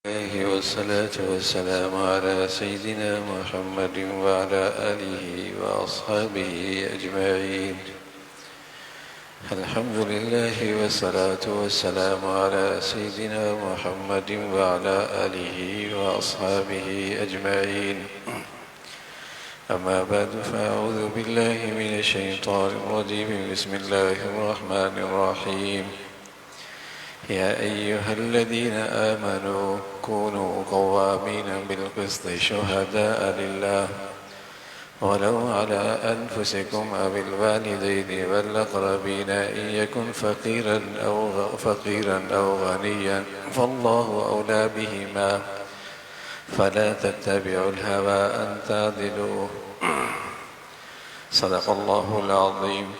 الله والصلاة والسلام على سيدنا محمد وعلى آله وأصحابه أجمعين. الحمد لله والصلاة والسلام على سيدنا محمد وعلى آله وأصحابه أجمعين. أما بعد فأعوذ بالله من الشيطان الرجيم. بسم الله الرحمن الرحيم. يا أيها الذين آمنوا كونوا قوامين بالقسط شهداء لله ولو على أنفسكم أو الوالدين والأقربين إن يكن فقيرا أو غنيا فالله أولى بهما فلا تتبعوا الهوى أن تعدلوا. صدق الله العظيم.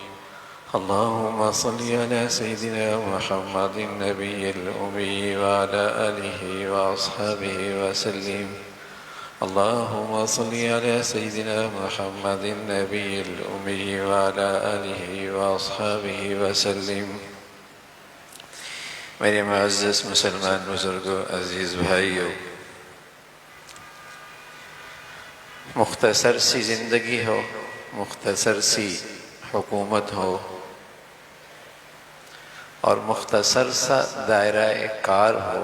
اللهم صل على سيدنا محمد النبي الأمي وعلى آله وأصحابه وسلم. اللهم صل على سيدنا محمد النبي الأمي وعلى آله وأصحابه وسلم. میرے معزز مسلمان بزرگوں، عزیز بھائیوں، مختصر سی زندگی ہو، مختصر سی حکومت ہو اور مختصر سا دائرہ کار ہو،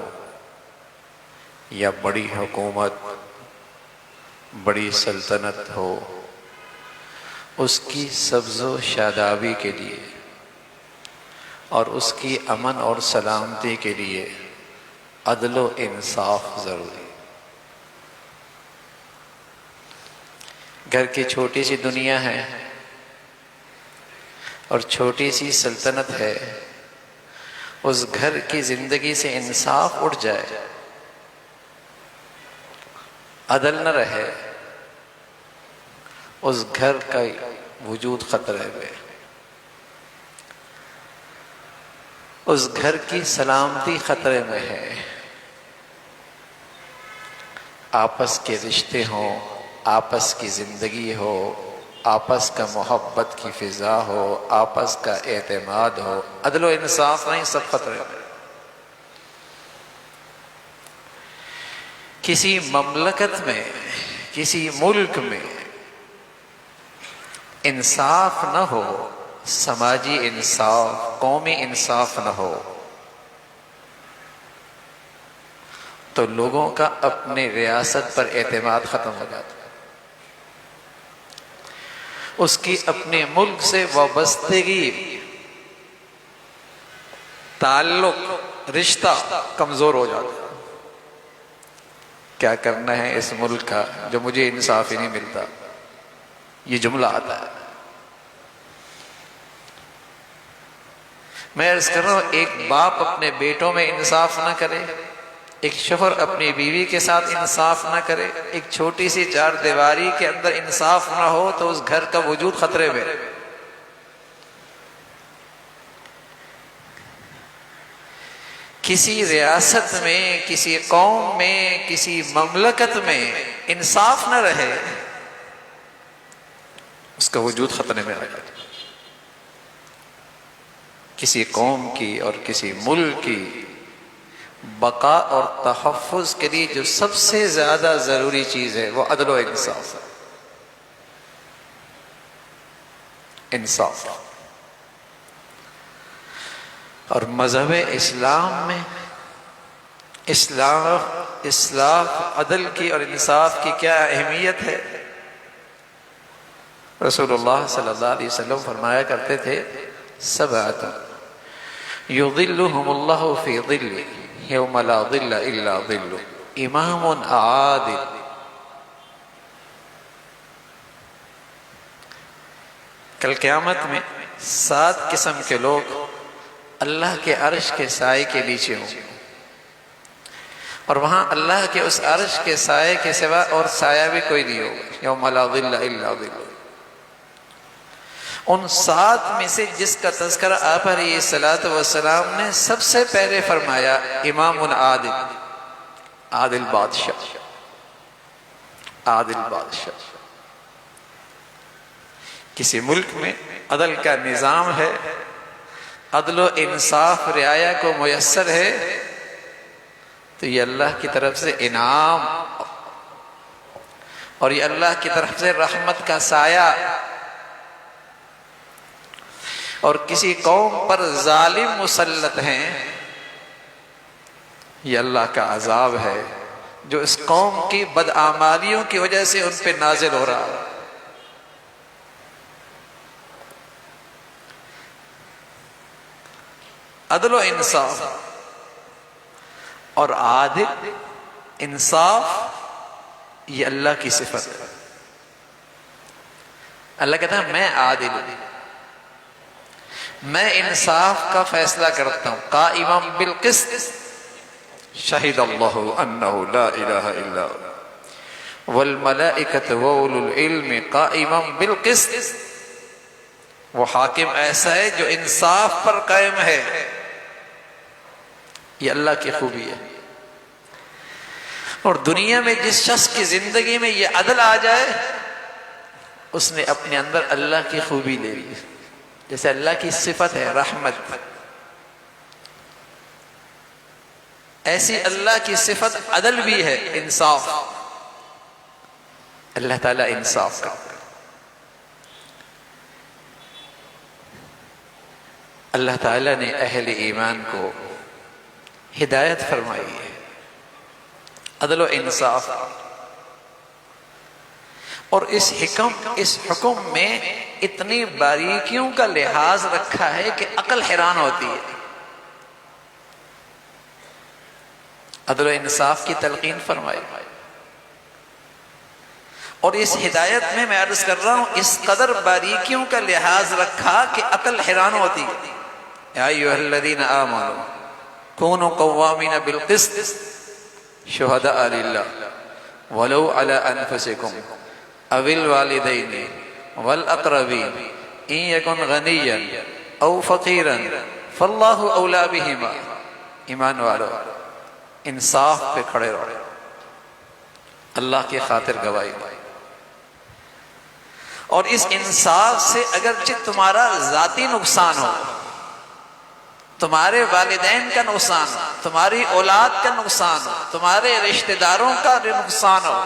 یا بڑی حکومت، بڑی سلطنت ہو، اس کی سبز و شادابی کے لیے اور اس کی امن اور سلامتی کے لیے عدل و انصاف ضروری. گھر کی چھوٹی سی دنیا ہے اور چھوٹی سی سلطنت ہے، اس گھر کی زندگی سے انصاف اٹھ جائے، عدل نہ رہے، اس گھر کا وجود خطرے میں، اس گھر کی سلامتی خطرے میں ہے. آپس کے رشتے ہوں، آپس کی زندگی ہو، آپس کا محبت کی فضا ہو، آپس کا اعتماد ہو، عدل و انصاف نہیں، سب خطرے میں. کسی مملکت میں، کسی ملک میں انصاف نہ ہو، سماجی انصاف، قومی انصاف نہ ہو، تو لوگوں کا اپنے ریاست پر اعتماد ختم ہو جاتا ہے. اس کی اپنے ملک سے وابستگی، تعلق، رشتہ کمزور ہو جاتا ہے. کیا کرنا ہے اس ملک کا جو مجھے انصاف ہی نہیں ملتا، یہ جملہ آتا ہے. میں عرض کر رہا ہوں، ایک باپ اپنے بیٹوں میں انصاف نہ کرے، ایک شوہر اپنی بیوی کے ساتھ انصاف نہ کرے، ایک چھوٹی سی چار دیواری کے اندر انصاف نہ ہو، تو اس گھر کا وجود خطرے میں. کسی ریاست میں، کسی قوم میں، کسی مملکت میں انصاف نہ رہے، اس کا وجود خطرے میں آ جاتا ہے. کسی قوم کی اور کسی ملک کی بقا اور تحفظ کے لیے جو سب سے زیادہ ضروری چیز ہے وہ عدل و انصاف ہے. انصاف. اور مذہب اسلام میں اصلاح، عدل کی اور انصاف کی کیا اہمیت ہے. رسول اللہ صلی اللہ علیہ وسلم فرمایا کرتے تھے، سبعۃ یظلھم اللہ فی ظلہ یوم لا ظل الا ظلہ، امام عادل. کل قیامت میں 7 قسم کے لوگ اللہ کے عرش کے سائے کے نیچے ہوں، اور وہاں اللہ کے اس عرش کے سائے کے سوا اور سایہ بھی کوئی نہیں ہوگا. یوم لا ظل الا ظلہ. ان 7 میں سے جس کا تذکرہ آپ علیہ الصلوۃ والسلام نے سب سے پہلے فرمایا، امام عادل، عادل بادشاہ. عادل بادشاہ. کسی ملک میں عدل کا نظام ہے، عدل و انصاف رعایا کو میسر ہے، تو یہ اللہ کی طرف سے انعام اور یہ اللہ کی طرف سے رحمت کا سایہ، اور کسی قوم پر ظالم مسلط ہیں، یہ اللہ کا عذاب ہے جو اس قوم کی بدعمالیوں کی وجہ سے ان پہ نازل ہو رہا ہے۔ عدل و انصاف اور عادل انصاف یہ اللہ کی صفت ہے۔ اللہ کہتا ہے میں عادل ہوں، میں انصاف کا فیصلہ کرتا ہوں، قائما بالقسط شہد اللہ انہ لا الہ الا هو والملائکۃ واولو العلم قائما بالقسط۔ وہ حاکم ایسا ہے جو انصاف پر قائم ہے، یہ اللہ کی خوبی ہے۔ اور دنیا میں جس شخص کی زندگی میں یہ عدل آ جائے اس نے اپنے اندر اللہ کی خوبی لے لی، جیسے اللہ کی صفت ہے رحمت، ایسی اللہ کی صفت عدل بھی ہے، انصاف۔ اللہ تعالیٰ انصاف کرتا ہے۔ اللہ تعالیٰ نے اہل ایمان کو ہدایت فرمائی ہے، عدل و انصاف، اور اس حکم میں اتنی باریکیوں کا لحاظ رکھا ہے کہ عقل حیران ہوتی ہے۔ عدل و انصاف کی تلقین فرمائی، اور اس ہدایت میں عرض کر رہا ہوں اس قدر باریکیوں کا لحاظ رکھا کہ عقل حیران ہوتی ہے۔ یا ایھا الذین آمنوا کونوا قوامین بالقسط شہداء للہ ولو علی انفسکم او الوالدین والاقربین ان یکن غنیا او فقیرا فاللہ اولی بہما۔ ایمان والو انصاف پہ کھڑے رہو، اللہ کی خاطر گواہی دو، اور اس انصاف سے اگرچہ تمہارا ذاتی نقصان ہو، تمہارے والدین کا نقصان ہو، تمہاری اولاد کا نقصان ہو، تمہارے رشتہ داروں کا نقصان ہو،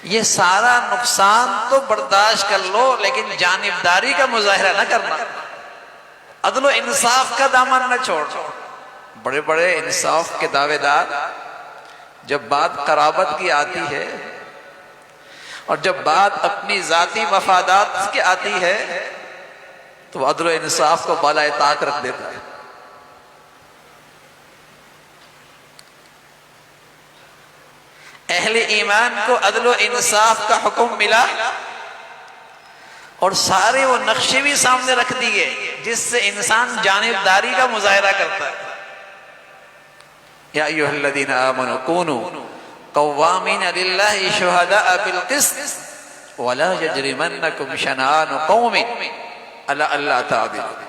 یہ سارا نقصان تو برداشت کر لو، لیکن جانبداری کا مظاہرہ نہ کرنا، عدل و انصاف کا دامن نہ چھوڑ۔ بڑے بڑے انصاف کے دعوے دار جب بات قرابت کی آتی ہے اور جب بات اپنی ذاتی مفادات کی آتی ہے تو عدل و انصاف کو بالائے طاق رکھ دیتا ہے۔ اہل ایمان کو عدل و انصاف کا حکم ملا اور سارے وہ نقشے بھی سامنے رکھ دیے جس سے انسان جانبداری کا مظاہرہ کرتا ہے۔ یا ایھا الذین آمنوا کونوا قوامین للہ شہداء بالقسط ولا یجرمنکم شنآن قوم علی الا تعدلوا۔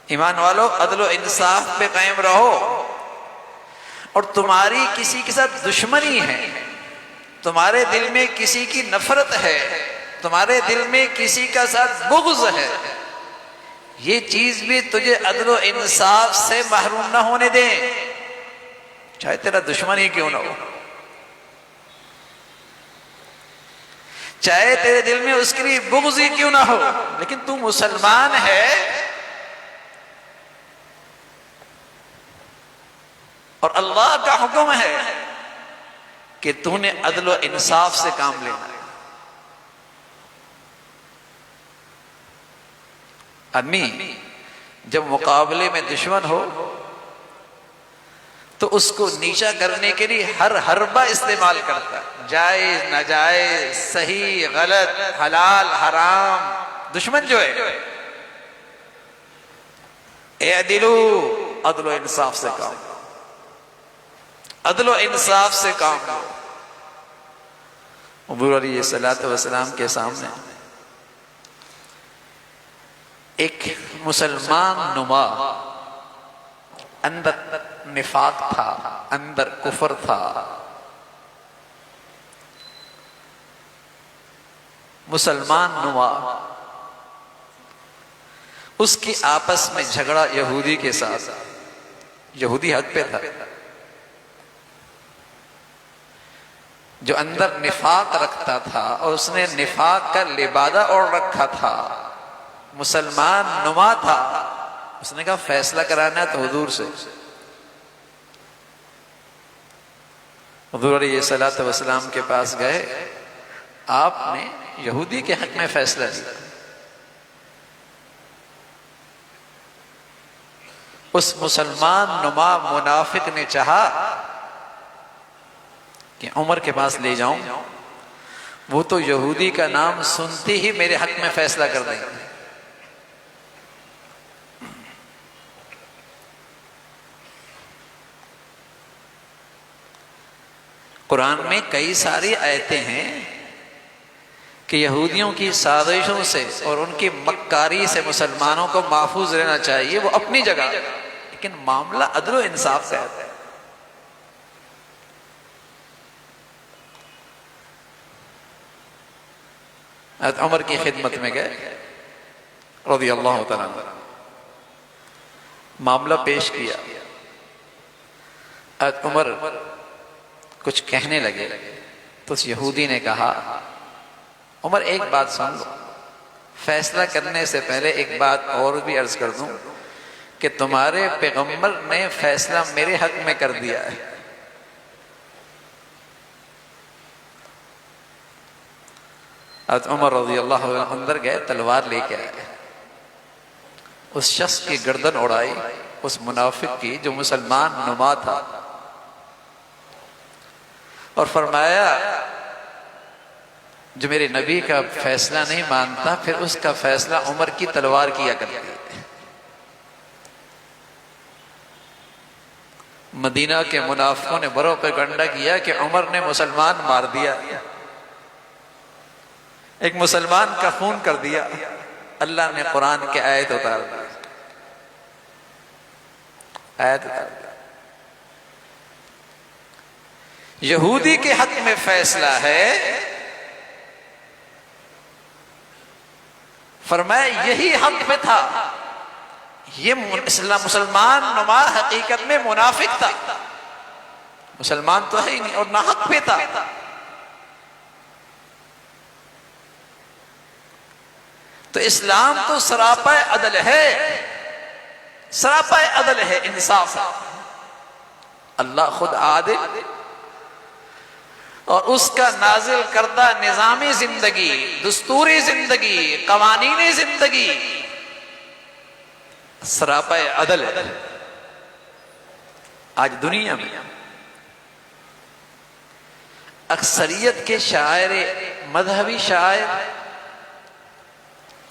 ایمان والو عدل و انصاف پہ قائم رہو، اور تمہاری کسی کے ساتھ دشمنی ہے، تمہارے دل میں کسی کی نفرت ہے، تمہارے دل میں کسی کا ساتھ بغض ہے، یہ چیز بھی تجھے عدل و انصاف سے محروم نہ ہونے دیں، چاہے تیرا دشمن ہی کیوں نہ ہو، چاہے تیرے دل میں اس کے لیے بغض ہی کیوں نہ ہو، لیکن تو مسلمان ہے اور اللہ کا حکم ہے کہ تو نے عدل و انصاف سے کام لینا ہے۔ آدمی جب مقابلے میں دشمن ہو تو اس کو نیچا کرنے کے لیے ہر حربہ استعمال کرتا ہے، جائز ناجائز، صحیح غلط، حلال حرام۔ دشمن جو ہے اعدلوا، عدل و انصاف سے کام، عدل و انصاف سے کام لو۔ حضور علیہ السلام کے سامنے ایک مسلمان نما، اندر نفاق تھا، اندر کفر تھا، مسلمان نما، اس کی آپس میں جھگڑا یہودی کے ساتھ، یہودی حق پہ تھا، جو اندر نفاق رکھتا تھا اور اس نے نفاق کا لبادہ اوڑھ رکھا تھا، مسلمان نما تھا، اس نے کہا فیصلہ کرانا ہے تو حضور سے۔ حضور علیہ الصلوۃ والسلام کے پاس گئے، آپ نے یہودی کے حق میں فیصلہ دیا۔ اس مسلمان نما منافق نے چاہا کہ عمر کے پاس لے جاؤں، وہ تو یہودی کا نام سنتے ہی میرے حق میں فیصلہ کر دیں گے۔ قرآن میں کئی ساری آیتیں ہیں کہ یہودیوں کی سازشوں سے اور ان کی مکاری سے مسلمانوں کو محفوظ رہنا چاہیے، وہ اپنی جگہ، لیکن معاملہ عدل و انصاف کا ہے۔ حضرت عمر کی خدمت میں گئے رضی اللہ تعالیٰ عنہ، معاملہ پیش کیا۔ حضرت عمر کچھ کہنے لگے تو اس یہودی نے کہا، عمر ایک بات سن لو، فیصلہ کرنے سے پہلے ایک بات اور بھی عرض کر دوں کہ تمہارے پیغمبر نے فیصلہ میرے حق میں کر دیا ہے۔ حضرت عمر رضی اللہ عنہ اندر گئے، تلوار لے کے آئے، اس شخص کی گردن اڑائی، اس منافق کی جو مسلمان نما تھا، اور فرمایا جو میرے نبی کا فیصلہ نہیں مانتا پھر اس کا فیصلہ عمر کی تلوار کیا کرتی ہے۔ مدینہ کے منافقوں نے برو پہ گنڈا کیا کہ عمر نے مسلمان مار دیا، ایک مسلمان کا خون کر دیا۔ اللہ نے قرآن کی آیت اتار دی، آیت اتار دی، یہودی کے حق میں فیصلہ ہے، فرمایا یہی حق میں تھا، یہ مسلمان نما حقیقت میں منافق تھا، مسلمان تو ہے ہی نہیں اور نہ حق پہ تھا۔ تو اسلام تو سراپا عدل ہے، سراپا عدل ہے، انصاف ہے۔ اللہ خود عادل اور اس کا نازل کردہ نظامی زندگی، دستوری زندگی، قوانین زندگی سراپا عدل ہے۔ آج دنیا میں اکثریت کے شاعر، مذہبی شاعر،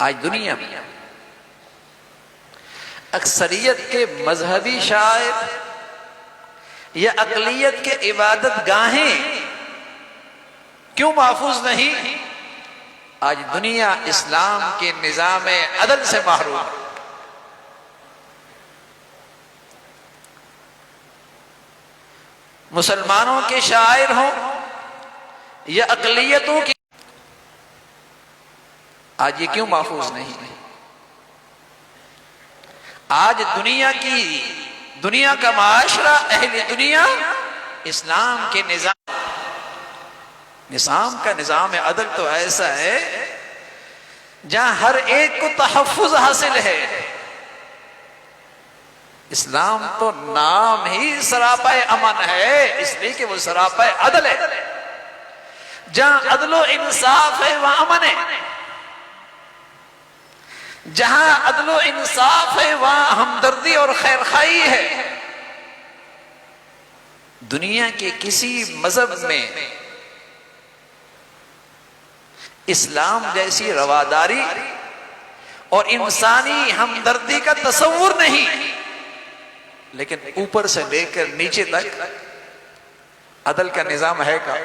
آج دنیا میں اکثریت کے مذہبی شاعر یا اقلیت کے عبادت گاہیں کیوں محفوظ نہیں؟ آج دنیا اسلام کے نظام عدل سے محروم ہے۔ مسلمانوں کے شاعر ہوں یا اقلیتوں کی، آج یہ کیوں محفوظ نہیں؟ آج دنیا کا معاشرہ، اہل دنیا اسلام کے نظام کا نظام عدل تو ایسا ہے جہاں ہر ایک کو تحفظ حاصل ہے۔ اسلام تو نام ہی سراپا امن ہے، اس لیے کہ وہ سراپا عدل ہے۔ جہاں عدل و انصاف ہے وہاں امن ہے، جہاں عدل و انصاف ہے وہاں ہمدردی اور خیرخواہی ہے۔ دنیا کے کسی مذہب میں اسلام جیسی رواداری اور انسانی ہمدردی کا تصور نہیں، لیکن اوپر سے لے کر نیچے تک عدل کا نظام ہے کا؟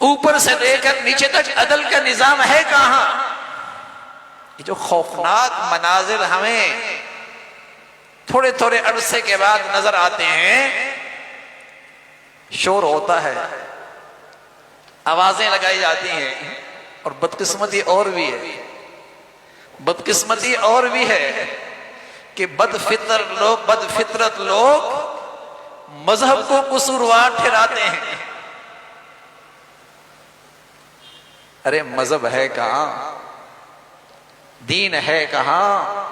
اوپر سے لے کر نیچے تک عدل کا نظام ہے کہاں؟ یہ جو خوفناک مناظر ہمیں تھوڑے تھوڑے عرصے کے بعد نظر آتے ہیں، شور ہوتا ہے، آوازیں لگائی جاتی ہیں، اور بدقسمتی اور بھی ہے، بدقسمتی اور بھی ہے کہ بد فطرت لوگ مذہب کو قصوروار ٹھہراتے ہیں. ارے مذہب ہے کہاں، دین ہے کہاں؟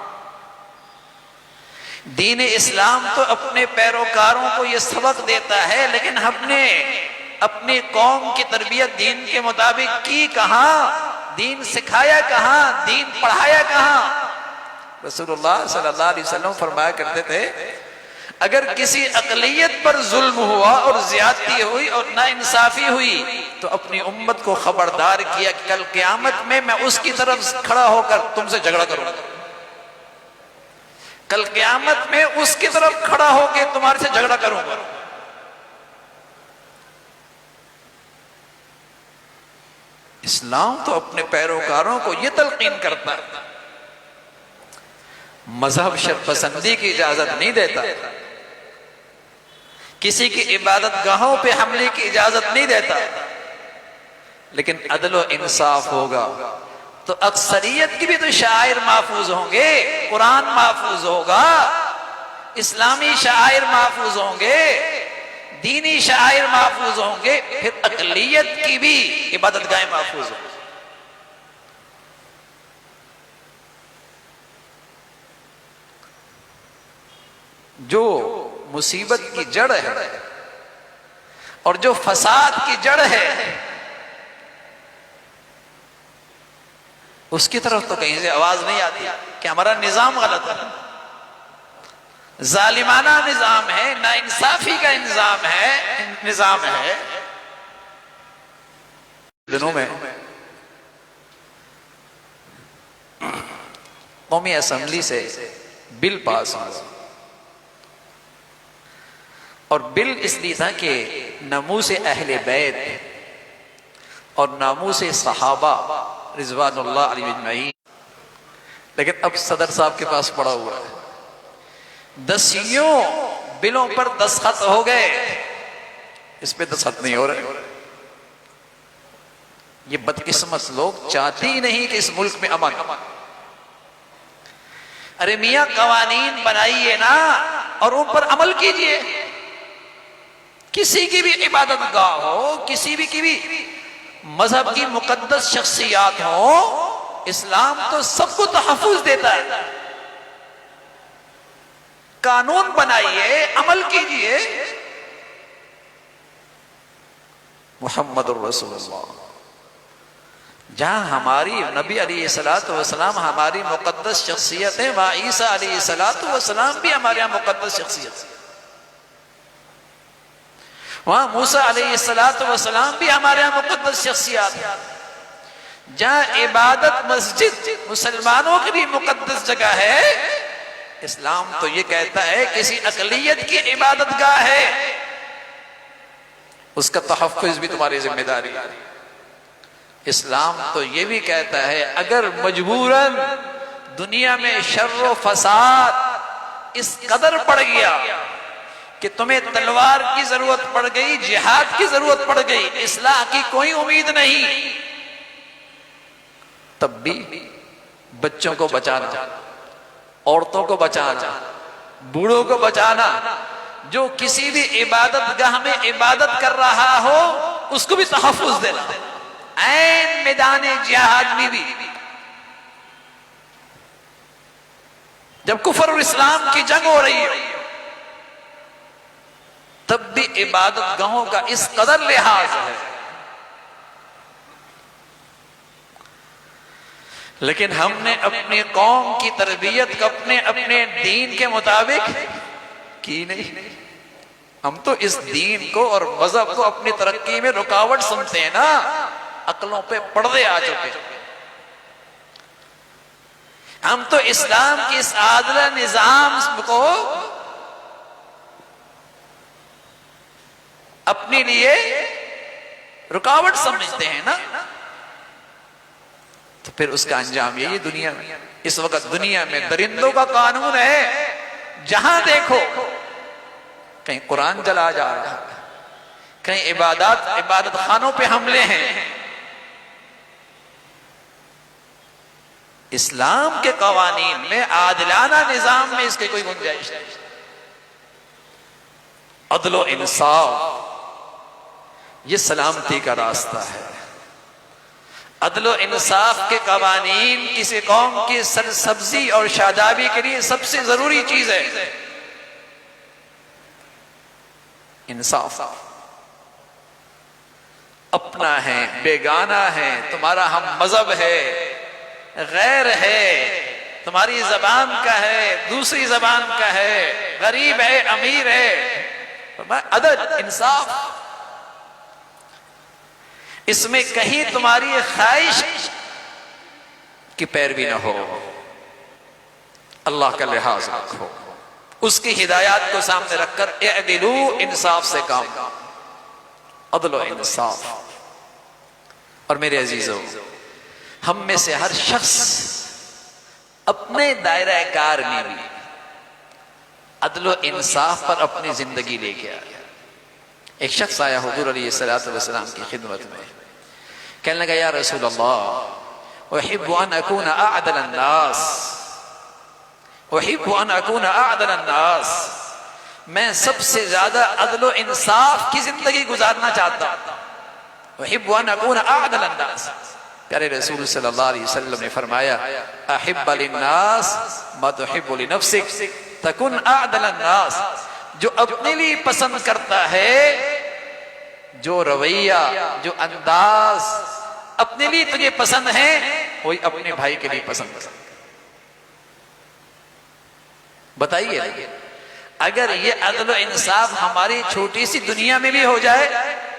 دین اسلام تو اپنے پیروکاروں کو یہ سبق دیتا ہے، لیکن ہم نے اپنی قوم کی تربیت دین کے مطابق کی کہاں؟ دین سکھایا کہاں؟ دین پڑھایا کہاں؟ رسول اللہ صلی اللہ علیہ وسلم فرمایا کرتے تھے اگر کسی اقلیت پر ظلم ہوا اور زیادتی ہوئی اور ناانصافی ہوئی تو اپنی امت کو خبردار کیا کہ کل قیامت میں اس کی طرف کھڑا ہو کر تم سے جھگڑا کروں گا. کل قیامت میں اس کی طرف کھڑا ہو کے تمہارے سے جھگڑا کروں گا. اسلام تو اپنے پیروکاروں کو یہ تلقین کرتا ہے، مذہب شرط پسندی کی اجازت نہیں دیتا، کسی کی عبادت گاہوں پہ حملے کی اجازت نہیں دیتا، لیکن عدل و انصاف ہوگا تو اکثریت کی بھی تو شعائر محفوظ ہوں گے، قرآن محفوظ ہوگا، اسلامی شعائر محفوظ ہوں گے، دینی شعائر محفوظ ہوں گے، پھر اقلیت کی بھی عبادت گاہیں محفوظ ہوں گی. جو مصیبت کی جڑ ہے اور جو فساد کی جڑ ہے اس کی طرف تو کہیں سے آواز نہیں آتی کہ ہمارا نظام غلط ہے، ظالمانہ نظام ہے، ناانصافی کا نظام ہے. دنوں میں قومی اسمبلی سے بل پاس ہوا اور بل اس لیے تھا کہ ناموس اہل بیت اور ناموس صحابہ رضوان اللہ علیہ اجمعین، لیکن اب صدر صاحب کے پاس پڑا ہوا ہے، 10 بلوں پر دستخط ہو گئے، اس پہ دستخط نہیں ہو رہے. یہ بدقسمت لوگ چاہتے ہی نہیں کہ اس ملک میں امن. ارے میاں قوانین بنائیے نا اور ان پر عمل کیجئے. کسی کی بھی عبادت گاہ ہو، کسی بھی مذہب کی مقدس شخصیات ہو، اسلام تو سب کو تحفظ دیتا ہے. قانون بنائیے، عمل کیجئے. محمد الرسول اللہ، جہاں ہماری نبی علیہ السلام ہماری مقدس شخصیت ہے، وہاں عیسیٰ علیہ السلام بھی ہمارے یہاں مقدس شخصیت ہے، وہاں موسیٰ علیہ السلام بھی ہمارے یہاں مقدس شخصیات ہے. جہاں عبادت مسجد مسلمانوں کی بھی مقدس جگہ ہے، اسلام تو یہ کہتا ہے کسی اقلیت کی عبادت گاہ ہے، اس کا تحفظ بھی تمہاری ذمہ داری ہے. اسلام تو یہ بھی کہتا ہے اگر مجبوراً دنیا میں شر و فساد اس قدر پڑ گیا کہ تمہیں تلوار کی ضرورت پڑ گئی، جہاد کی ضرورت پڑ گئی، اصلاح کی کوئی امید نہیں، تب بھی بچوں کو بچانا، عورتوں کو بچانا، بوڑھوں کو بچانا، جو کسی بھی عبادت گاہ میں عبادت کر رہا ہو اس کو بھی تحفظ دینا. عین میدان جہاد میں بھی جب کفر اور اسلام کی جنگ ہو رہی ہے تب بھی عبادت گاہوں کا اس قدر لحاظ ہے. لیکن ہم نے اپنی قوم کی تربیت کو اپنے دین کے مطابق کی نہیں. ہم تو اس دین کو اور مذہب کو اپنی ترقی میں رکاوٹ سمجھتے ہیں نا، عقلوں پہ پردے آ چکے. ہم تو اسلام کی اس عادلہ نظام کو اپنے لیے رکاوٹ سمجھتے ہیں نا، تو پھر اس کا انجام یہی دنیا میں. اس وقت دنیا میں درندوں کا قانون ہے، جہاں دیکھو کہیں قرآن جلا جا رہا ہے، کہیں عبادت خانوں پہ حملے ہیں. اسلام کے قوانین میں، عادلانہ نظام میں اس کے کوئی گنجائش نہیں۔ عدل و انصاف یہ سلامتی کا راستہ ہے۔ عدل و انصاف کے قوانین کسی قوم کی سرسبزی اور شادابی کے لیے سب سے ضروری چیز ہے۔ انصاف، اپنا ہے، بیگانہ ہے، تمہارا ہم مذہب ہے، غیر ہے، تمہاری زبان کا ہے، دوسری زبان کا ہے، غریب ہے، امیر ہے، عدل، انصاف۔ اس میں کہیں تمہاری خواہش کی پیروی نہ ہو، اللہ کا لحاظ رکھو، اس کی ہدایات کو سامنے رکھ کر اعدلوا، انصاف سے کام، عدل و انصاف۔ اور میرے عزیزو، ہم میں سے ہر شخص اپنے دائرہ کار میں بھی عدل و انصاف پر اپنی زندگی لے کے آیا۔ ایک شخص آیا حضور علیہ السلام کی خدمت میں، کہنے لگا یا رسول اللہ، احب ان اکون اعدل الناس، احب ان اکون اعدل الناس، میں سب سے زیادہ عدل و انصاف کی زندگی گزارنا چاہتا ہوں۔ احب ان اکون اعدل الناس، پیارے رسول صلی اللہ علیہ وسلم نے فرمایا احب للناس ما تحب لنفسک تکن اعدل الناس، جو اپنے لیے پسند کرتا ہے، جو رویہ، جو انداز اپنے لیے تجھے پسند ہے، وہی اپنے بھائی کے لیے پسند کرتا۔ بتائیے اگر یہ عدل و انصاف ہماری چھوٹی سی دنیا میں بھی ہو جائے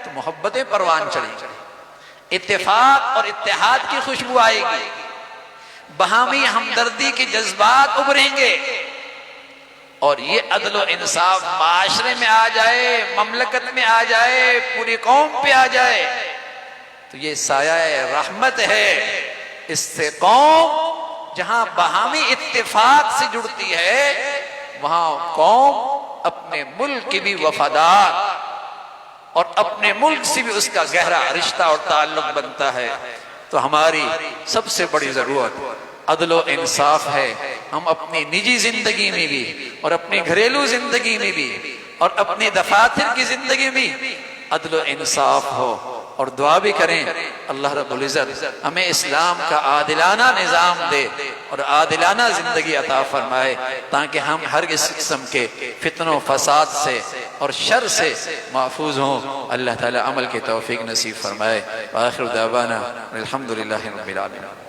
تو محبتیں پروان چڑھیں گی، اتفاق اور اتحاد کی خوشبو آئے گی، باہمی ہمدردی کے جذبات ابھریں گے، اور یہ عدل و انصاف معاشرے میں آ جائے، مملکت میں آ جائے، پوری قوم پہ آ جائے تو یہ سایہ رحمت ہے۔ اس سے قوم جہاں باہمی اتفاق سے جڑتی ہے، وہاں قوم اپنے ملک کی بھی وفادار اور اپنے ملک سے بھی اس کا گہرا رشتہ اور تعلق بنتا ہے۔ تو ہماری سب سے بڑی ضرورت عدل و انصاف ہے۔ ہم اپنی نجی زندگی میں بھی اور اپنی گھریلو زندگی میں بھی اور اپنی دفاتر کی زندگی میں عدل و انصاف ہو، اور دعا بھی کریں اللہ رب العزت ہمیں اسلام کا عادلانہ نظام دے اور عادلانہ زندگی عطا فرمائے، تاکہ ہم ہر اس قسم کے فتن و فساد سے اور شر سے محفوظ ہوں۔ اللہ تعالی عمل کی توفیق نصیب فرمائے۔ وآخر دعوانا الحمدللہ رب العالمین۔